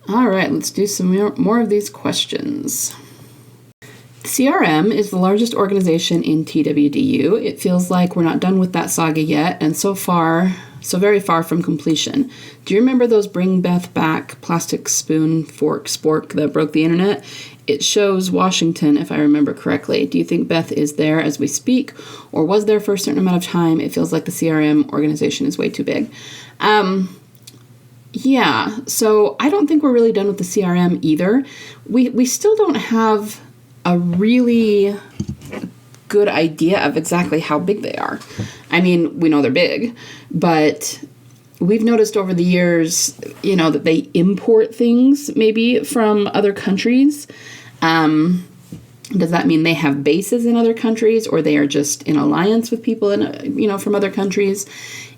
All right, let's do some more of these questions. CRM is the largest organization in TWDU. It feels like we're not done with that saga yet, and so very far from completion. Do you remember those Bring Beth Back plastic spoon, fork, spork that broke the internet? It shows Washington, if I remember correctly. Do you think Beth is there as we speak, or was there for a certain amount of time? It feels like the CRM organization is way too big. Yeah, so I don't think we're really done with the CRM either. We still don't have a really good idea of exactly how big they are. I mean, we know they're big, but we've noticed over the years, that they import things maybe from other countries. Does that mean they have bases in other countries, or they are just in alliance with people from other countries?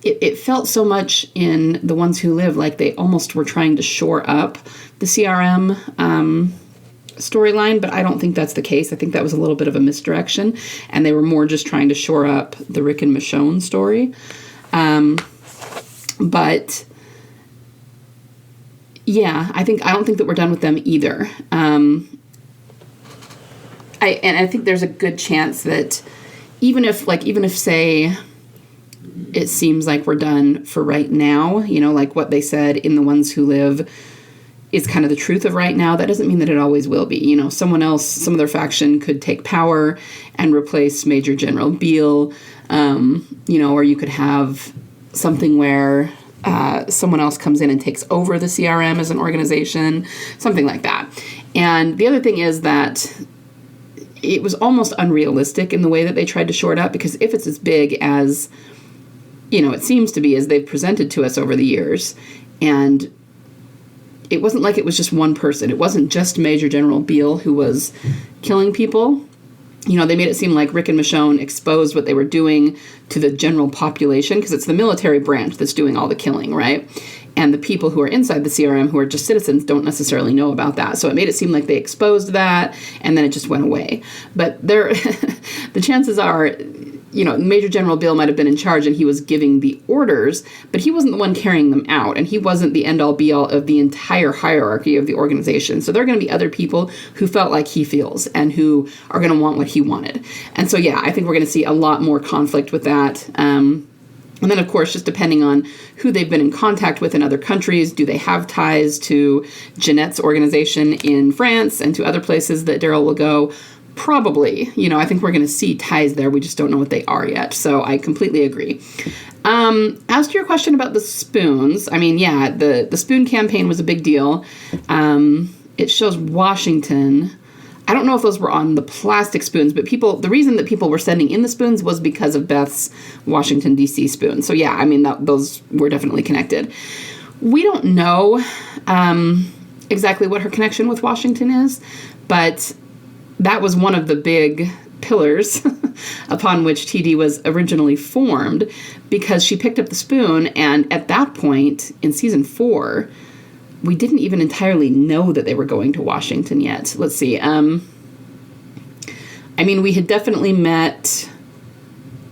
It felt so much in The Ones Who Live like they almost were trying to shore up the CRM storyline, but I don't think that's the case. I think that was a little bit of a misdirection, and they were more just trying to shore up the Rick and Michonne story. But yeah, I don't think that we're done with them either. I think there's a good chance that even if say it seems like we're done for right now, like what they said in The Ones Who Live is kind of the truth of right now, that doesn't mean that it always will be. Someone else, some other faction could take power and replace Major General Beale, or you could have something where someone else comes in and takes over the CRM as an organization, something like that. And the other thing is that it was almost unrealistic in the way that they tried to shore it up, because if it's as big as, it seems to be, as they've presented to us over the years, and it wasn't like it was just one person. It wasn't just Major General Beale who was killing people. They made it seem like Rick and Michonne exposed what they were doing to the general population, because it's the military branch that's doing all the killing, right? And the people who are inside the CRM, who are just citizens, don't necessarily know about that. So it made it seem like they exposed that, and then it just went away. But the chances are, Major General Beale might have been in charge and he was giving the orders, but he wasn't the one carrying them out, and he wasn't the end-all be-all of the entire hierarchy of the organization. So there are going to be other people who felt like he feels and who are going to want what he wanted. And so, yeah, I think we're going to see a lot more conflict with that. And then, of course, just depending on who they've been in contact with in other countries, do they have ties to Jeanette's organization in France and to other places that Daryl will go? Probably. I think we're going to see ties there. We just don't know what they are yet. So I completely agree. As to your question about the spoons, the spoon campaign was a big deal. It shows Washington. I don't know if those were on the plastic spoons, but the reason that people were sending in the spoons was because of Beth's Washington, D.C. spoon. So yeah, those were definitely connected. We don't know exactly what her connection with Washington is, but that was one of the big pillars upon which TD was originally formed, because she picked up the spoon, and at that point in season 4, we didn't even entirely know that they were going to Washington yet. Let's see. We had definitely met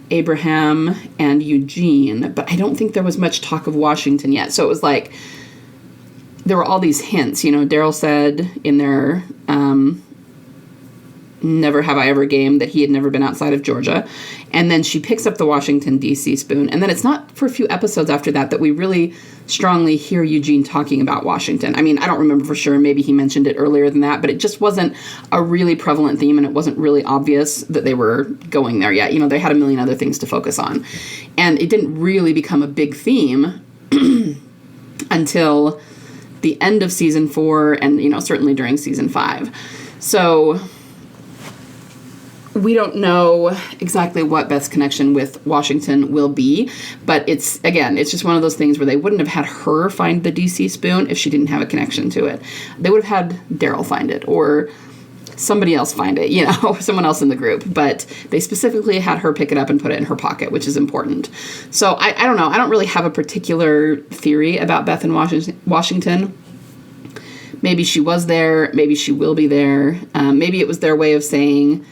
Abraham and Eugene, but I don't think there was much talk of Washington yet. So it was like there were all these hints. Daryl said in their Never Have I Ever game that he had never been outside of Georgia. And then she picks up the Washington, D.C. spoon. And then it's not for a few episodes after that we really strongly hear Eugene talking about Washington. I don't remember for sure. Maybe he mentioned it earlier than that, but it just wasn't a really prevalent theme, and it wasn't really obvious that they were going there yet. They had a million other things to focus on. And it didn't really become a big theme until the end of season 4 and, certainly during season 5. So we don't know exactly what Beth's connection with Washington will be, but it's just one of those things where they wouldn't have had her find the DC spoon if she didn't have a connection to it. They would have had Daryl find it, or somebody else find it, someone else in the group, but they specifically had her pick it up and put it in her pocket, which is important. So I don't know. I don't really have a particular theory about Beth and Washington. Maybe she was there. Maybe she will be there. Maybe it was their way of saying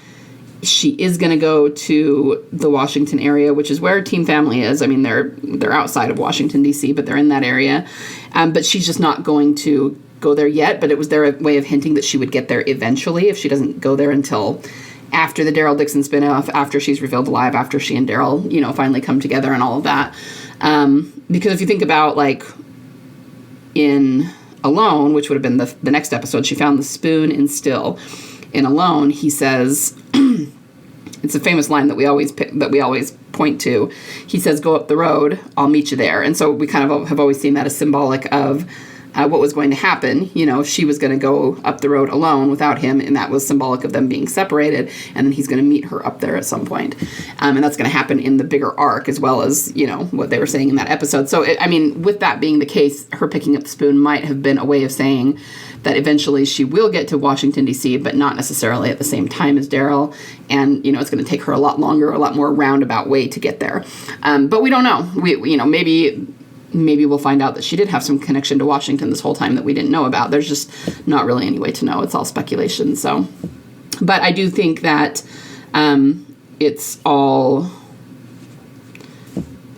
she is going to go to the Washington area, which is where Team Family is. They're outside of Washington, D.C., but they're in that area. But she's just not going to go there yet, but it was their way of hinting that she would get there eventually if she doesn't go there until after the Daryl Dixon spinoff, after she's revealed alive, after she and Daryl, finally come together and all of that. Because if you think about, like, in Alone, which would have been the next episode, she found the spoon in Still. In Alone, he says, it's a famous line that we always point to. He says, "Go up the road, I'll meet you there." And so we kind of have always seen that as symbolic of what was going to happen. She was going to go up the road alone without him, and that was symbolic of them being separated, and then he's going to meet her up there at some point. And that's going to happen in the bigger arc, as well as, what they were saying in that episode. So, with that being the case, her picking up the spoon might have been a way of saying that eventually she will get to Washington, D.C., but not necessarily at the same time as Daryl. And, it's going to take her a lot longer, a lot more roundabout way to get there. But we don't know. Maybe we'll find out that she did have some connection to Washington this whole time that we didn't know about. There's just not really any way to know. It's all speculation. So, but I do think that it's all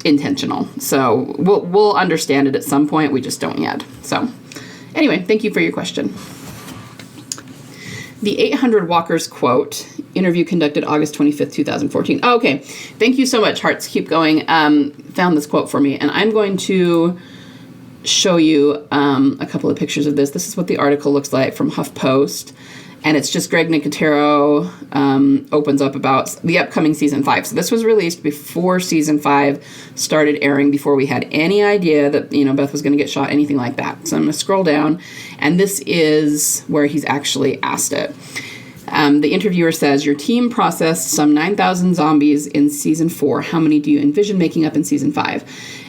intentional. So we'll understand it at some point. We just don't yet. So anyway, thank you for your question. The 800 Walkers quote, interview conducted August 25th, 2014. Oh, okay. Thank you so much, Hearts. Keep going. Found this quote for me, and I'm going to show you a couple of pictures of this. This is what the article looks like from HuffPost, and it's just Greg Nicotero opens up about the upcoming season 5. So this was released before season 5 started airing, before we had any idea that, Beth was going to get shot, anything like that. So I'm going to scroll down, and this is where he's actually asked it. The interviewer says, "Your team processed some 9,000 zombies in season 4. How many do you envision making up in season 5?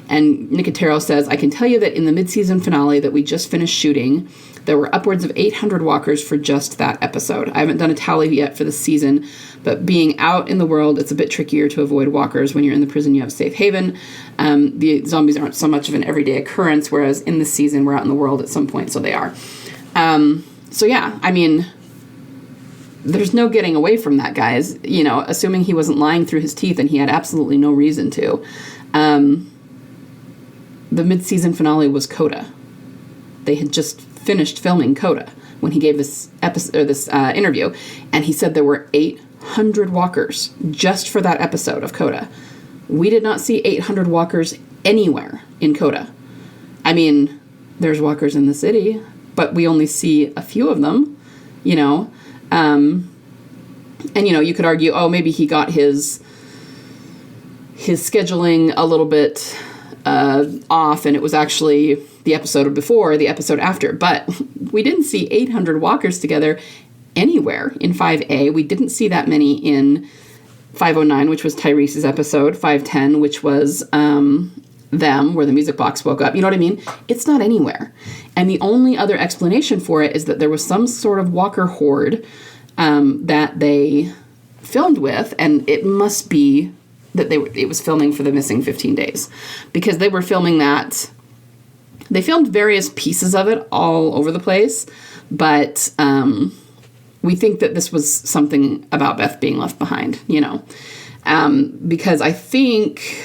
And Nicotero says, "I can tell you that in the mid-season finale that we just finished shooting, there were upwards of 800 walkers for just that episode. I haven't done a tally yet for the season, but being out in the world, it's a bit trickier to avoid walkers. When you're in the prison, you have safe haven. The zombies aren't so much of an everyday occurrence, whereas in this season, we're out in the world at some point, so they are." So yeah, there's no getting away from that, guys. Assuming he wasn't lying through his teeth, and he had absolutely no reason to. The mid-season finale was Coda. They had just finished filming Coda when he gave this interview, and he said there were 800 walkers just for that episode of Coda. We did not see 800 walkers anywhere in Coda. There's walkers in the city, but we only see a few of them, and you could argue, oh, maybe he got his scheduling a little bit off, and it was actually the episode before, the episode after. But we didn't see 800 walkers together anywhere in 5A. We didn't see that many in 509, which was Tyrese's episode, 510, which was them, where the music box woke up. You know what I mean? It's not anywhere. And the only other explanation for it is that there was some sort of walker horde that they filmed with, and it must be that it was filming for the missing 15 days, because they were filming that. They filmed various pieces of it all over the place, but we think that this was something about Beth being left behind, because I think,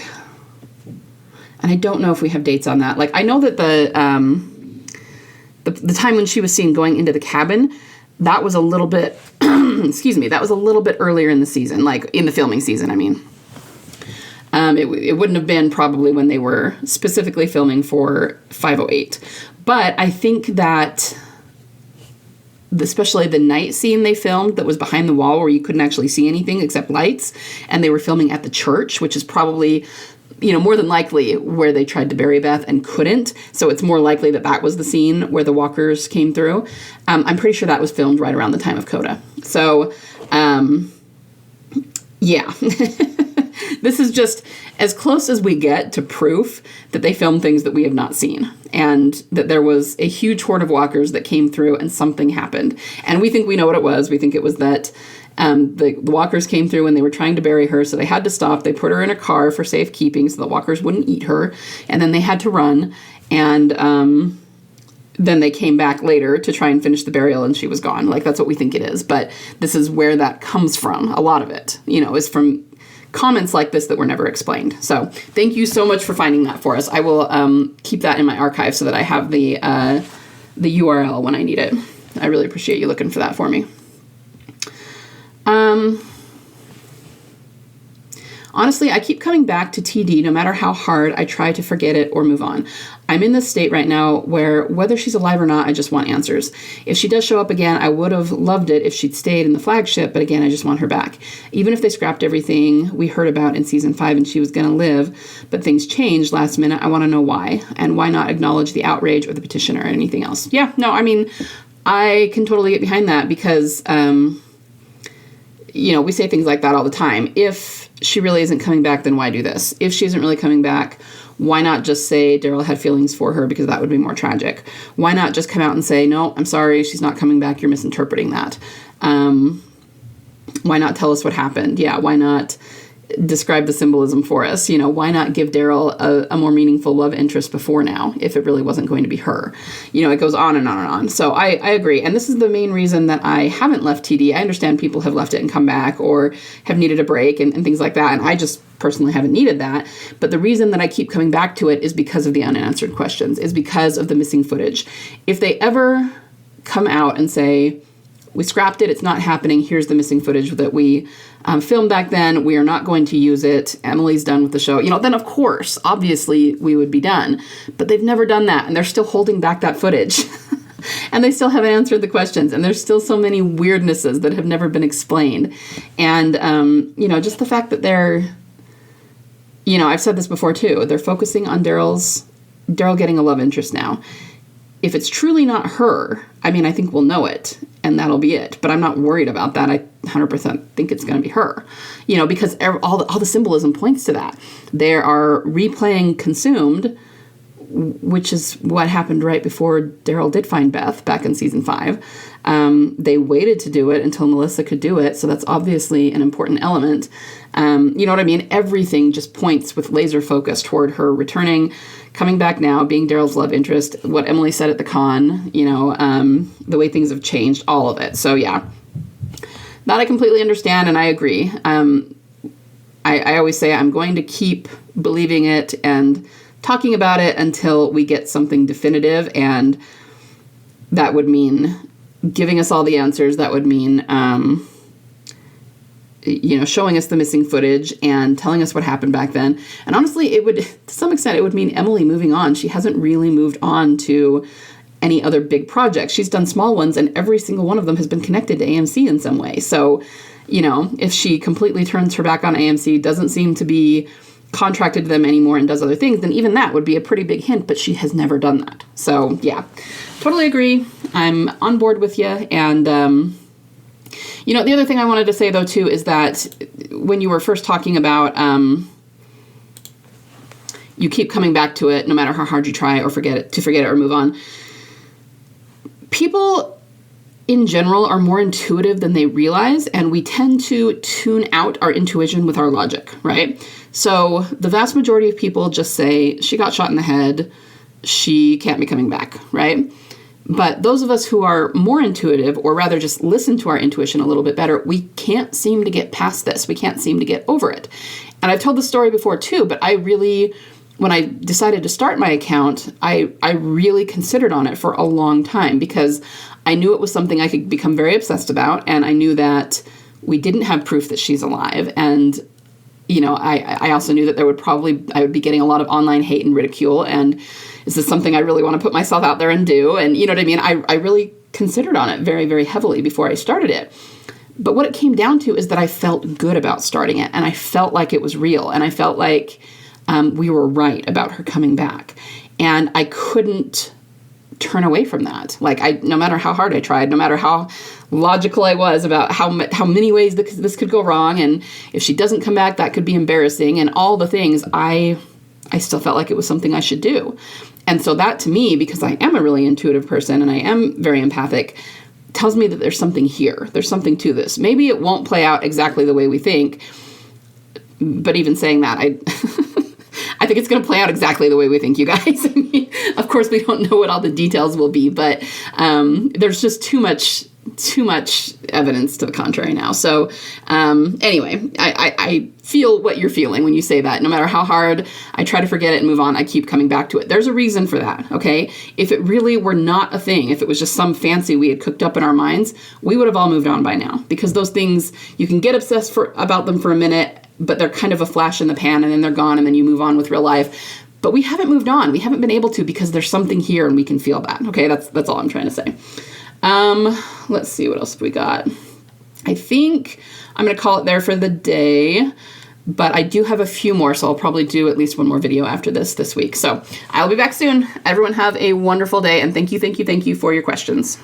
and I don't know if we have dates on that. Like, I know that the time when she was seen going into the cabin, that was a little bit, that was a little bit earlier in the season, like in the filming season, It wouldn't have been probably when they were specifically filming for 508. But I think that, especially the night scene they filmed that was behind the wall where you couldn't actually see anything except lights, and they were filming at the church, which is probably, more than likely where they tried to bury Beth and couldn't. So it's more likely that was the scene where the walkers came through. I'm pretty sure that was filmed right around the time of Coda. So, yeah. This is just as close as we get to proof that they filmed things that we have not seen, and that there was a huge horde of walkers that came through and something happened. And we think we know what it was. We think it was that the walkers came through and they were trying to bury her, so they had to stop. They put her in a car for safekeeping so the walkers wouldn't eat her, and then they had to run, and then they came back later to try and finish the burial, and she was gone. Like, that's what we think it is. But this is where that comes from. A lot of it, is from comments like this that were never explained. So thank you so much for finding that for us. I will keep that in my archive so that I have the the URL when I need it. I really appreciate you looking for that for me. Honestly, I keep coming back to TD no matter how hard I try to forget it or move on. I'm in this state right now where whether she's alive or not, I just want answers. If she does show up again, I would have loved it if she'd stayed in the flagship, but again, I just want her back. Even if they scrapped everything we heard about in season 5 and she was going to live, but things changed last minute, I want to know why. And why not acknowledge the outrage or the petition or anything else? Yeah, no, I mean, I can totally get behind that because, we say things like that all the time. If she really isn't coming back, then why do this? If she isn't really coming back, why not just say Daryl had feelings for her, because that would be more tragic? Why not just come out and say, no, I'm sorry, she's not coming back, you're misinterpreting that? Why not tell us what happened? Yeah, why not describe the symbolism for us? Why not give Daryl a more meaningful love interest before now if it really wasn't going to be her? It goes on and on and on. So I agree. And this is the main reason that I haven't left TD. I understand people have left it and come back or have needed a break and things like that. And I just personally haven't needed that. But the reason that I keep coming back to it is because of the unanswered questions, is because of the missing footage. If they ever come out and say, we scrapped it, it's not happening, here's the missing footage that we filmed back then, we are not going to use it, Emily's done with the show, then of course, obviously, we would be done. But they've never done that, and they're still holding back that footage. And they still haven't answered the questions, and there's still so many weirdnesses that have never been explained. And, just the fact that they're, I've said this before too, they're focusing on Daryl getting a love interest now. If it's truly not her, I think we'll know it, and that'll be it. But I'm not worried about that. I 100% think it's going to be her, because all the symbolism points to that. They are replaying Consumed, which is what happened right before Daryl did find Beth back in season 5. They waited to do it until Melissa could do it, so that's obviously an important element. You know what I mean? Everything just points with laser focus toward her returning, coming back now, being Daryl's love interest, what Emily said at the con, the way things have changed, all of it. So yeah, that I completely understand, and I agree. I always say I'm going to keep believing it and talking about it until we get something definitive, and that would mean giving us all the answers. That would mean, showing us the missing footage and telling us what happened back then. And honestly, it would, to some extent, it would mean Emily moving on. She hasn't really moved on to any other big projects. She's done small ones, and every single one of them has been connected to AMC in some way. So, if she completely turns her back on AMC, doesn't seem to be contracted to them anymore and does other things, then even that would be a pretty big hint, but she has never done that. So yeah, totally agree. I'm on board with you. And, the other thing I wanted to say though too, is that when you were first talking about, you keep coming back to it no matter how hard you try or forget it or move on. People in general are more intuitive than they realize, and we tend to tune out our intuition with our logic, right? So the vast majority of people just say, she got shot in the head, she can't be coming back, right? But those of us who are more intuitive, or rather just listen to our intuition a little bit better, we can't seem to get past this. We can't seem to get over it. And I've told the story before too, but I really, when I decided to start my account, I really considered on it for a long time, because I knew it was something I could become very obsessed about, and I knew that we didn't have proof that she's alive, and I also knew that I would be getting a lot of online hate and ridicule, and is this something I really want to put myself out there and do? And you know what I mean? I really considered on it very, very heavily before I started it. But what it came down to is that I felt good about starting it, and I felt like it was real, and I felt like we were right about her coming back. And I couldn't turn away from that. No matter how hard I tried, no matter how logical I was about how many ways this could go wrong, and if she doesn't come back, that could be embarrassing, and all the things, I still felt like it was something I should do. And so that, to me, because I am a really intuitive person and I am very empathic, tells me that there's something here. There's something to this. Maybe it won't play out exactly the way we think, but even saying that, I think it's going to play out exactly the way we think, you guys. I mean, of course, we don't know what all the details will be, but there's just too much too much evidence to the contrary now. So anyway, I feel what you're feeling when you say that. No matter how hard I try to forget it and move on, I keep coming back to it. There's a reason for that, okay? If it really were not a thing, if it was just some fancy we had cooked up in our minds, we would have all moved on by now. Because those things, you can get obsessed about them for a minute, but they're kind of a flash in the pan, and then they're gone, and then you move on with real life. But we haven't moved on. We haven't been able to because there's something here and we can feel that. Okay, that's all I'm trying to say. Let's see, what else have we got? I think I'm going to call it there for the day, but I do have a few more, so I'll probably do at least one more video after this week. So I'll be back soon. Everyone have a wonderful day, and thank you for your questions.